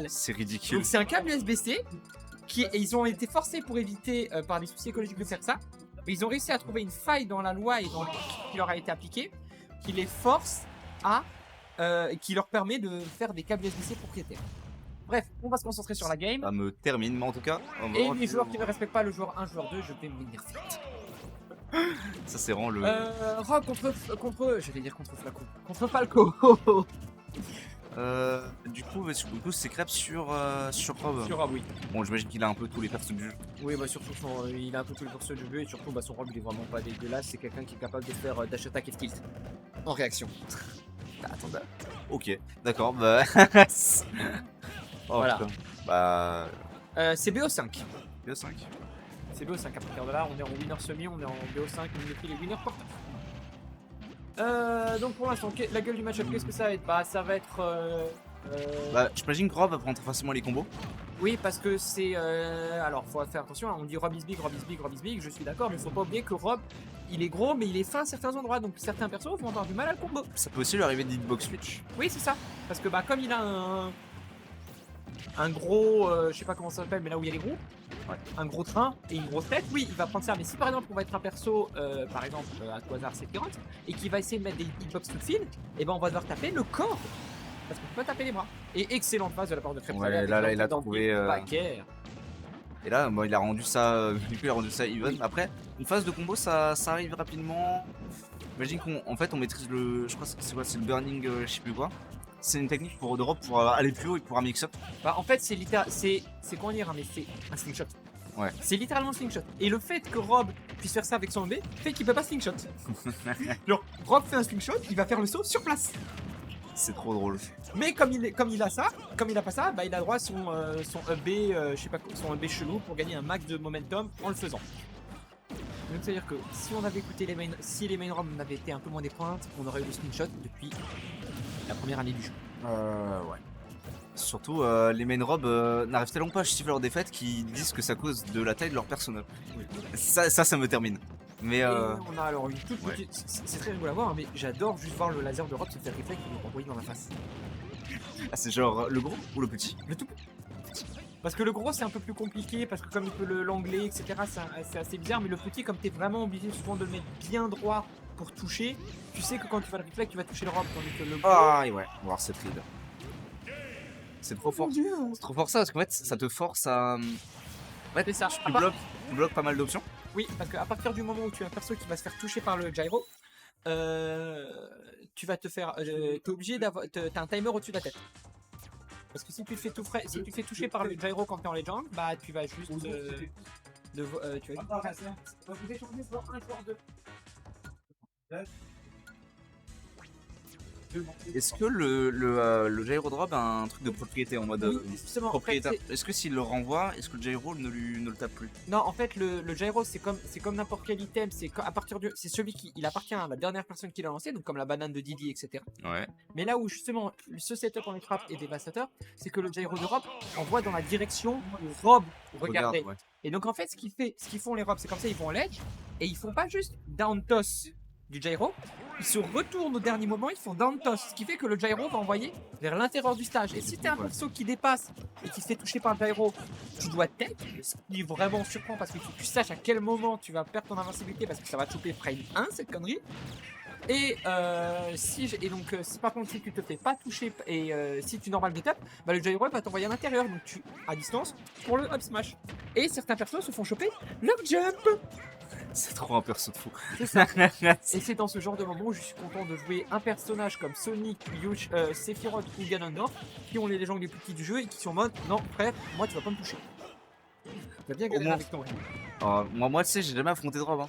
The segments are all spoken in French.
C'est ridicule. Donc c'est un câble USB-C et ils ont été forcés pour éviter par des soucis écologiques de faire ça. Mais ils ont réussi à trouver une faille dans la loi et dans qui leur a été appliquée, qui les force à, qui leur permet de faire des câbles USB-C propriétaires. Bref, on va se concentrer sur la game. Ça me termine, mais en tout cas. Et les joueurs qui ne respectent pas le joueur 1, joueur 2, je vais me nerfer. Ça c'est vraiment le. Rob contre. J'allais dire contre Flaco. Contre Falco. Du coup c'est crêpe sur Rob. Sur Rob, oui. Bon, j'imagine qu'il a un peu tous les persos du jeu. Oui, bah surtout il a un peu tous les persos du jeu et surtout son Rob il est vraiment pas dégueulasse. C'est quelqu'un qui est capable de faire dash attack et tilt en réaction. Attends, ok, d'accord, bah. Oh, voilà. putain. Bah. C'est BO5. BO5. C'est BO5 à partir de là, on est en winner semi, on est en BO5, on est pris les winners porteurs. Donc pour l'instant, la gueule du match-up, qu'est-ce que ça va être? Bah ça va être... Bah j'imagine que Rob va prendre facilement les combos. Oui, parce que c'est... Alors faut faire attention, hein, on dit Rob is big, Rob is big, Rob is big, je suis d'accord, mais faut pas oublier que Rob, il est gros, mais il est fin à certains endroits, donc certains persos vont avoir du mal à le combo. Ça peut aussi lui arriver de hitbox switch. Oui, c'est ça, parce que bah comme il a un gros... je sais pas comment ça s'appelle, mais là où il y a les roues, un gros train et une grosse tête, oui, il va prendre ça. Mais si par exemple on va être un perso, par exemple à tout hasard c'est 40, et qui va essayer de mettre des hitbox tout de fil, et ben on va devoir taper le corps. Parce qu'on peut pas taper les bras. Et excellente phase de la part de Crêpe. Ouais, là il a trouvé. Et là, il a rendu ça. Du coup, il a rendu ça even. Oui. Après, une phase de combo, ça arrive rapidement. Imagine qu'en fait, on maîtrise le. Je crois que c'est quoi? C'est le burning, je sais plus quoi. C'est une technique pour Rob pour aller plus haut et pour un mix-up. Bah, en fait, c'est comment dire, mais c'est un slingshot. Ouais. C'est littéralement un slingshot. Et le fait que Rob puisse faire ça avec son B fait qu'il peut pas slingshot. Genre, Rob fait un slingshot, il va faire le saut sur place. C'est trop drôle. Mais comme il a pas ça, bah il a droit à son EB, je sais pas, son EB chelou pour gagner un max de momentum en le faisant. Donc c'est à dire que si on avait écouté si les main Rob avaient été un peu moins des pointes, on aurait eu le slingshot depuis la première année du jeu. Ouais. Surtout, les main Rob n'arrivent tellement pas à justifier leur défaite qu'ils disent que c'est à cause de la taille de leur personnage. Oui. Ça me termine. Mais on a alors une toute petite... C'est très rigolo à voir, hein, mais j'adore juste voir le laser de Rob se faire réflexe et nous envoyer dans la face. Ah, c'est genre le gros ou le petit? Le tout petit. Parce que le gros c'est un peu plus compliqué, parce que comme il peut l'angler, etc., c'est assez bizarre, mais le petit, comme t'es vraiment obligé souvent de le mettre bien droit pour toucher, tu sais que quand tu vas le réflexe, tu vas toucher le Rob, tandis que le gros... Ah ouais, on va voir cette ride. C'est trop fort. C'est trop fort ça, parce qu'en fait, ça te force à... Ouais, c'est ça. Tu bloques pas mal d'options. Oui, parce qu'à partir du moment où tu as un perso qui va se faire toucher par le gyro, tu vas te faire... t'es obligé d'avoir... T'as un timer au-dessus de la tête. Parce que si tu te fais si tu te fais toucher par le gyro quand t'es en legend, bah tu vas juste... tu vas Est-ce que le gyro drop a un truc de propriété en mode propriétaire? Est-ce que s'il le renvoie, est-ce que le gyro ne le tape plus? Non, en fait le gyro c'est comme n'importe quel item, c'est celui qui appartient à la dernière personne qui l'a lancé, donc comme la banane de Didi, etc. Ouais. Mais là où justement ce setup en trap est dévastateur, c'est que le gyro de Rob envoie dans la direction où Rob regardait. Ouais. Et donc en fait ce qu'ils font les Rob, c'est comme ça, ils vont en ledge et ils font pas juste down toss du gyro, ils se retournent au dernier moment, ils font down toss, ce qui fait que le gyro va envoyer vers l'intérieur du stage. Et si t'es un perso qui dépasse et qui se fait toucher par le gyro, tu dois tech, ce qui est vraiment surprend parce qu'il faut que tu saches à quel moment tu vas perdre ton invincibilité parce que ça va te choper frame 1 cette connerie. Et donc si par contre si tu te fais pas toucher et si tu normal get up, bah le gyro va t'envoyer à l'intérieur, donc tu à distance pour le up smash. Et certains persos se font choper le jump. C'est trop un perso de fou. C'est ça. Et c'est dans ce genre de moment où je suis content de jouer un personnage comme Sonic, Sephiroth ou Ganondorf, qui ont les légendes les plus petites du jeu et qui sont en mode non frère, moi tu vas pas me toucher. Tu vas bien gagner avec ton moi tu sais, j'ai jamais affronté Drop. Hein.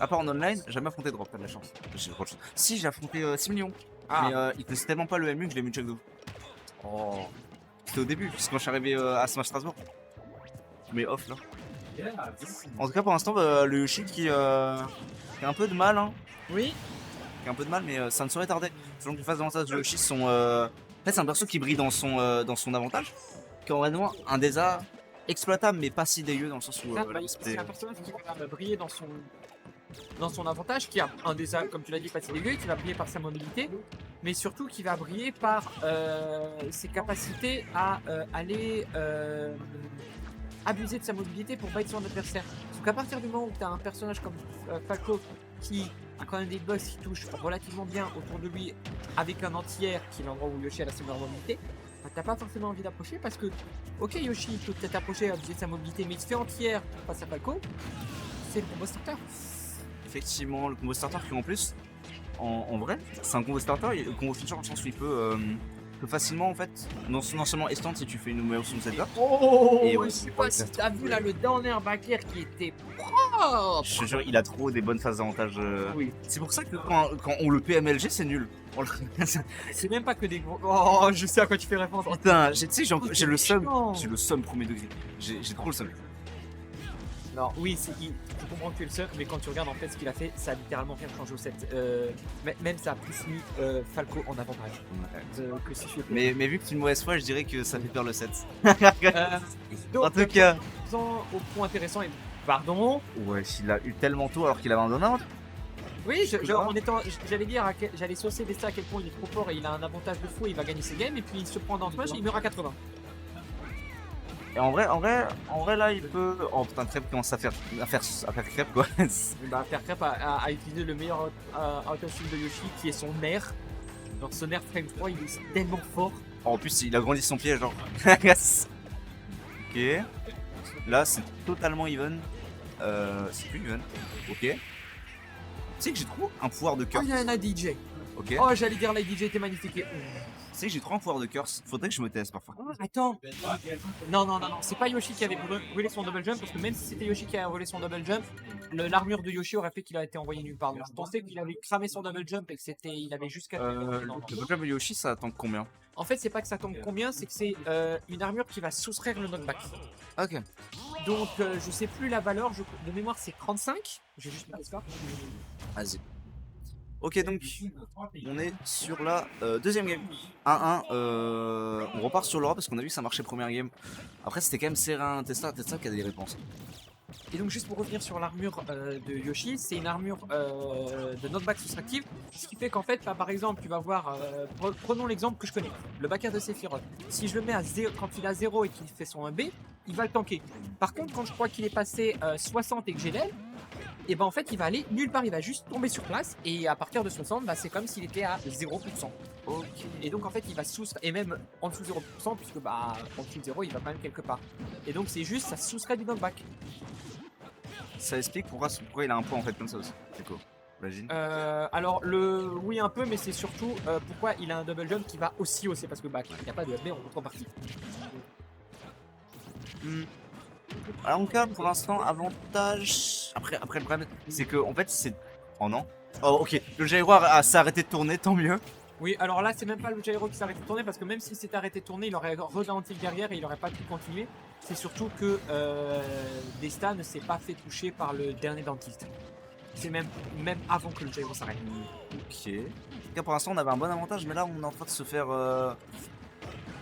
À part en online, j'ai jamais affronté Drop, t'as de la chance. J'ai trop de chance. Si, j'ai affronté 6 millions. Mais il connaissait tellement pas le MU que je l'ai mis check de. Oh. C'était au début, c'est quand je suis arrivé à Smash Strasbourg. Mais off là. En tout cas pour l'instant le Yoshi qui a un peu de mal hein. Oui. Qui a un peu de mal mais ça ne saurait tarder. Selon que les phases d'avantage de Yoshi sont en fait c'est un perso qui brille dans son avantage. Qui est vraiment un désert exploitable mais pas si dégueu dans le sens où c'est un personnage qui va briller dans dans son avantage, qui a un des, comme tu l'as dit, pas si dégueu, qui va briller par sa mobilité, mais surtout qui va briller par ses capacités à aller abuser de sa mobilité pour bait son adversaire. Parce qu'à partir du moment où tu as un personnage comme Falco qui a quand même des boss qui touchent relativement bien autour de lui avec un anti-air qui est l'endroit où Yoshi a la meilleure mobilité, bah, t'as pas forcément envie d'approcher parce que, ok, Yoshi peut peut-être approcher à abuser de sa mobilité, mais il se fait anti-air face à Falco, c'est le combo starter. Effectivement, le combo starter qui en plus, en vrai, c'est un combo starter, et le combo feature dans le sens où il peut facilement en fait, non seulement estant si tu fais une meilleure son setup. Oh, Et je ouais, sais pas si t'as vu là le dernier backer qui était propre. Je te jure, il a trop des bonnes phases d'avantage. Oui. C'est pour ça que quand on le PMLG, c'est nul. C'est même pas que des gros. Oh, je sais à quoi tu fais référence. Putain, tu sais, j'ai le seum. chiant. J'ai le seum premier degré. J'ai trop le seum. Non, oui, je comprends que tu es le seul, mais quand tu regardes en fait ce qu'il a fait, ça a littéralement rien changé au set. Même ça a plus mis Falco en avantage. Que si tu mais vu que tu me mauvaise foi, je dirais que ça fait peur le set. Donc, En tout cas. Au point intéressant, et pardon. Ouais, il a eu tellement tôt alors qu'il avait un donut. Oui, j'allais dire, j'allais saucer Desta à quel point il est trop fort et il a un avantage de fou et il va gagner ses games, et puis il se prend dans le smash et il meurt à 80. Et en vrai là il peut. Oh putain, crêpe commence à faire crêpe quoi. Il va faire crêpe à utiliser le meilleur out of shield de Yoshi qui est son nerf. Alors ce nerf frame 3 il est tellement fort. En plus il a grandi son pied genre. Ok. Là c'est totalement even. C'est plus even. Ok. Tu sais que j'ai trop un pouvoir de Oh, curse. il y a un ADJ. Ok. Oh, j'allais dire l'ADJ était magnifique. Tu sais que j'ai trop un pouvoir de curse. Faudrait que je me teste parfois. Attends. Non, c'est pas Yoshi qui avait brûlé son double jump, parce que même si c'était Yoshi qui avait brûlé son double jump, l'armure de Yoshi aurait fait qu'il a été envoyé nulle part. Donc, je pensais qu'il avait cramé son double jump et que il avait jusqu'à. Le double de Yoshi ça attend combien? En fait, c'est pas que ça tombe combien, c'est que c'est une armure qui va soustraire le knockback. Ok. Donc, je sais plus la valeur, de mémoire c'est 35. J'ai juste mis ça. Vas-y. Ok, donc on est sur la deuxième game. 1-1. On repart sur l'Europe parce qu'on a vu que ça marchait première game. Après, c'était quand même serein. Testa qui a des réponses. Et donc, juste pour revenir sur l'armure de Yoshi, c'est une armure de knockback soustractive. Ce qui fait qu'en fait, là par exemple, tu vas voir. Prenons l'exemple que je connais, le backer de Sephiroth. Si je le mets à 0, quand il a 0 et qu'il fait son 1B, il va le tanker. Par contre, quand je crois qu'il est passé 60 et que j'ai l'aile, et ben en fait il va aller nulle part, il va juste tomber sur place et à partir de 60 bah, c'est comme s'il était à 0%. Ok. Et donc en fait il va soustraire, et même en dessous de 0% puisque bah en dessous de 0 il va quand même quelque part. Et donc c'est juste ça soustrait du knockback. Ça explique pourquoi il a un point en fait comme ça aussi. C'est cool. Imagine. Alors oui un peu, mais c'est surtout pourquoi il a un double jump qui va aussi hausser, parce que bah il n'y a pas de FB en contrepartie. Alors en cas pour l'instant avantage. Après le problème c'est que en fait c'est. Oh non. Oh ok. Le gyro s'est arrêté de tourner, tant mieux. Oui, alors là c'est même pas le gyro qui s'est arrêté de tourner, parce que même s'il s'était arrêté de tourner il aurait ralenti le derrière et il aurait pas pu continuer. C'est surtout que Desta ne s'est pas fait toucher par le dernier dentiste. C'est même avant que le gyro s'arrête. Ok. En tout cas pour l'instant on avait un bon avantage, mais là on est en train de se faire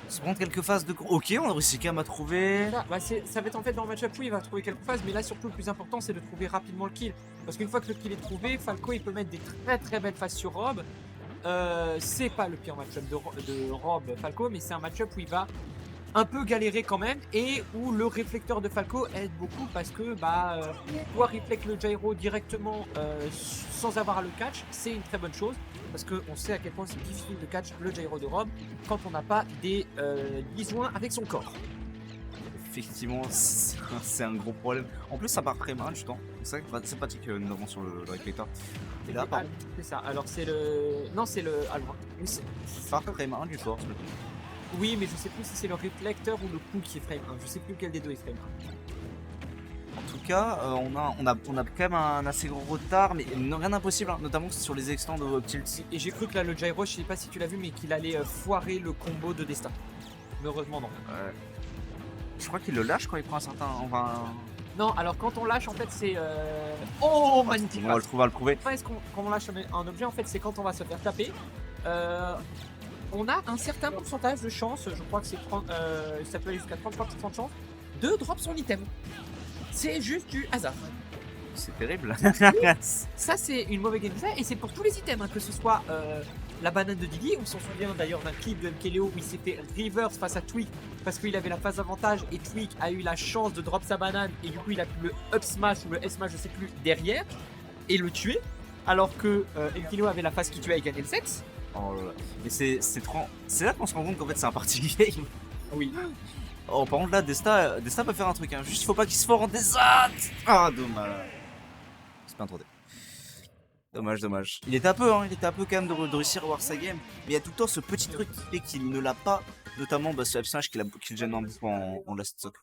se prendre quelques phases de. Ok, on a réussi quand même à trouver. Bah ça va être en fait dans le match-up, oui, il va trouver quelques phases, mais là surtout le plus important c'est de trouver rapidement le kill. Parce qu'une fois que le kill est trouvé, Falco il peut mettre des très belles phases sur Rob. C'est pas le pire match-up de Rob Falco, mais c'est un match-up où il va un peu galérer quand même et où le réflecteur de Falco aide beaucoup, parce que pouvoir reflect le gyro directement sans avoir à le catch, c'est une très bonne chose, parce qu'on sait à quel point c'est difficile de catch le gyro de Rob quand on n'a pas des besoins avec son corps. Effectivement, c'est un gros problème. En plus, ça part très mal du temps. C'est vrai que c'est sympathique nous avons sur le réflecteur. Et là, pardon. C'est ça. Alors, c'est le. Non, c'est le. Alors, ça part très mal du force. Oui, mais je sais plus si c'est le réflecteur ou le coup qui est frame 1. Je sais plus lequel des deux est frame 1. En tout cas, on a quand même un assez gros retard, mais rien d'impossible, hein, notamment sur les extends de tilt. Et j'ai cru que là, le gyro, je sais pas si tu l'as vu, mais qu'il allait foirer le combo de Desta. Mais heureusement, non. Je crois qu'il le lâche quand il prend un certain. Enfin. Non, alors quand on lâche, en fait, c'est. Oh, magnifique! On va le trouver. Quand est-ce qu'on lâche un objet, en fait, c'est quand on va se faire taper. On a un certain pourcentage de chance, je crois que c'est 30, ça peut aller jusqu'à 33% de chance, de drop son item. C'est juste du hasard. C'est terrible. Ça, c'est une mauvaise game design et c'est pour tous les items, hein, que ce soit la banane de Didi. On s'en souvient d'ailleurs d'un clip de MKLeo où il s'est fait reverse face à Tweak parce qu'il avait la phase avantage et Tweak a eu la chance de drop sa banane et du coup il a pu le up smash ou le S smash, je sais plus, derrière et le tuer. Alors que MKLeo avait la phase qui tuait et gagnait le set. Oh là là. Mais c'est trop. C'est là qu'on se rend compte qu'en fait c'est un party game. Oui. Oh, par contre là, Desta peut faire un truc. Hein. Juste faut pas qu'il se fore en descente. Ah, dommage. C'est pas un 3D. Dommage. Il était un peu quand même de réussir à voir sa game. Mais il y a tout le temps ce petit truc qui fait qu'il ne l'a pas. Notamment ce F5 qui le gêne un peu en last stock.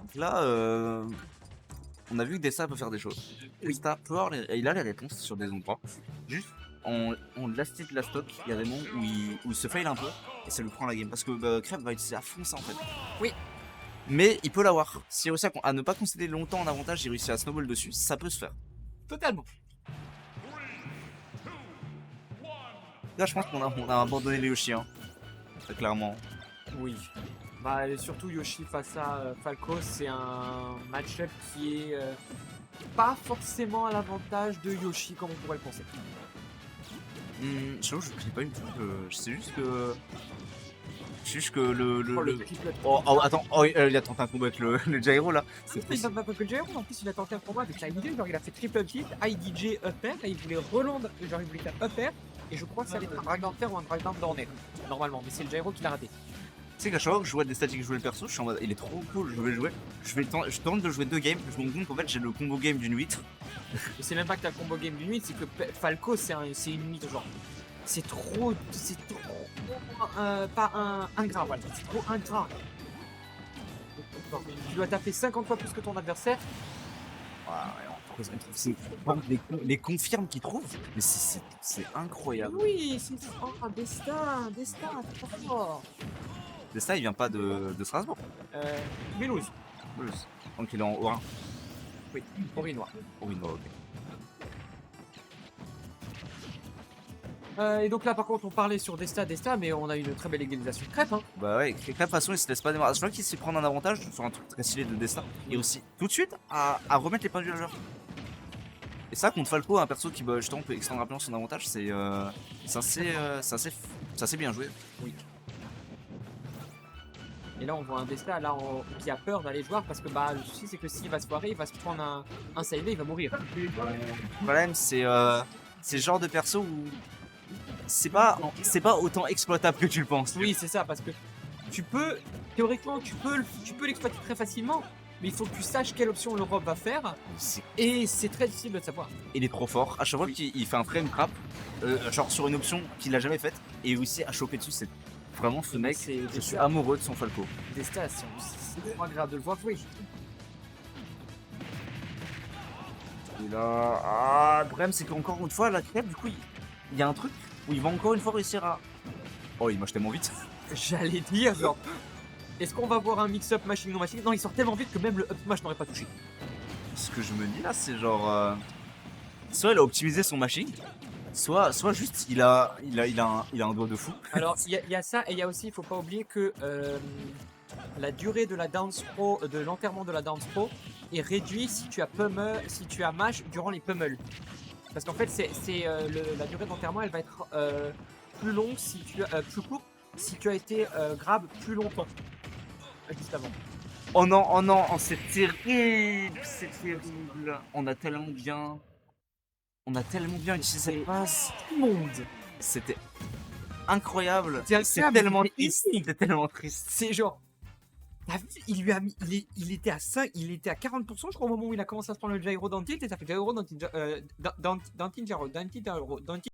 Donc là, on a vu que Desta peut faire des choses. Desta peut avoir il a les réponses sur des endroits. Juste en last hit, last stock, il y a des moments où il se fail un peu et ça lui prend la game. Parce que Crêpe va utiliser à fond ça en fait. Oui. Mais il peut l'avoir. S'il réussit à ne pas concéder longtemps en avantage, il réussit à snowball dessus, ça peut se faire. Totalement. Là, je pense qu'on a abandonné les Yoshi, hein. Très clairement. Oui. Bah, et surtout Yoshi face à Falco, c'est un match-up qui est pas forcément à l'avantage de Yoshi comme on pourrait le penser. J'avoue, je sais pas une truc. Je sais juste que. Oh, attends, il a tenté un combat avec le gyro là. C'est pas que le gyro, en plus il a tenté un combat avec la idée, genre il a fait triple kill, IDJ up air, et il voulait reland, genre il voulait faire up air, et je crois que ça allait être un drag down fair ou un drag down down air, normalement, mais c'est le gyro qui l'a raté. Tu sais qu'à chaque fois que je vois des statistiques jouer le perso, je suis en mode il est trop cool, je vais jouer. Je tente de jouer 2 games, je me rends compte qu'en fait j'ai le combo game d'une 8. Et c'est même pas que t'as le combo game d'une 8, c'est que Falco c'est une 8 genre. C'est trop pas ingrat, voilà, c'est trop ingrat. Tu dois taper 50 fois plus que ton adversaire. Les confirmes qu'il trouve, mais c'est incroyable. Oui, c'est Destin, c'est trop fort. Desta il vient pas de Strasbourg. Mulhouse. Donc il est en O1. Oui, Orinois. Orinois, ok. Et donc là par contre on parlait sur Desta, mais on a une très belle égalisation de Crêpe, hein. Bah ouais, Crêpe de toute façon il se laisse pas démarrer. Je crois qu'il sait prendre un avantage sur un truc très stylé de Desta. Et aussi tout de suite à remettre les pendules à l'heure. Et ça contre Falco, un perso qui justement peut extendre rapidement son avantage, c'est assez bien joué. Oui. Et là on voit un Desta là, qui a peur d'aller jouer parce que bah le souci c'est que s'il va se foirer, il va se prendre un save et il va mourir. Le problème c'est le genre de perso où c'est pas autant exploitable que tu le penses. Oui c'est ça, parce que théoriquement tu peux l'exploiter très facilement, mais il faut que tu saches quelle option l'Europe va faire et c'est très difficile de le savoir. Il est trop fort, à chaque fois qu'il fait un frame trap, genre sur une option qu'il a jamais faite et aussi à choper dessus, c'est vraiment ce mec, je suis amoureux de son Falco. Desta, c'est trop agréable de le voir jouer. Et là, le problème c'est qu'encore une fois, la Crêpe, du coup, il y a un truc où il va encore une fois réussir à... Oh, il marche tellement vite. J'allais dire, genre, est-ce qu'on va voir un mix-up machine non machine? Non, il sort tellement vite que même le up smash n'aurait pas touché. Ce que je me dis là, c'est genre... soit il a optimisé son machine, soit juste il a un doigt de fou. Alors, il y a ça, et il y a aussi, il faut pas oublier que la durée de la dance pro, de l'enterrement de la dance pro est réduite si tu as mash durant les pummels. Parce qu'en fait, la durée d'enterrement, elle va être plus longue si tu plus courte si tu as été grab plus longtemps. Juste avant. Oh non, c'est terrible, On a tellement bien utilisé cette passe. Tout le monde. C'était incroyable. C'est tellement triste. C'était tellement triste. C'est genre. T'as vu, il était à 5, il était à 40% je crois au moment où il a commencé à se prendre le gyro dans le tilt et ça fait gyro dans le gyro.